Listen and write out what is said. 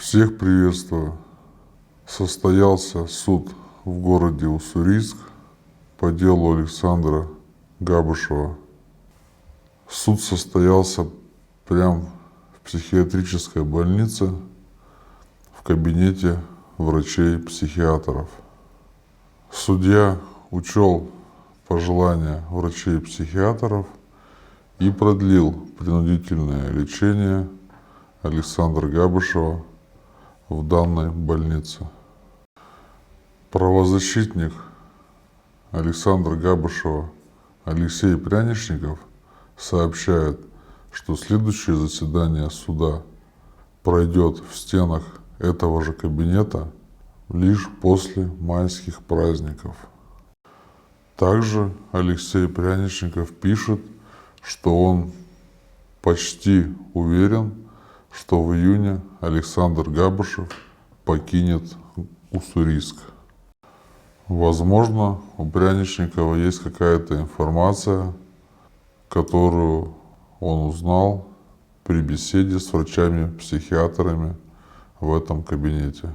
Всех приветствую. Состоялся суд в городе Уссурийск по делу Александра Габышева. Суд состоялся прямо в психиатрической больнице в кабинете врачей-психиатров. Судья учел пожелания врачей-психиатров и продлил принудительное лечение Александра Габышева в данной больнице. Правозащитник Александра Габышева Алексей Пряничников сообщает, что следующее заседание суда пройдет в стенах этого же кабинета лишь после майских праздников. Также Алексей Пряничников пишет, что он почти уверен, что в июне Александр Габышев покинет Уссурийск. Возможно, у Пряничникова есть какая-то информация, которую он узнал при беседе с врачами-психиатрами в этом кабинете.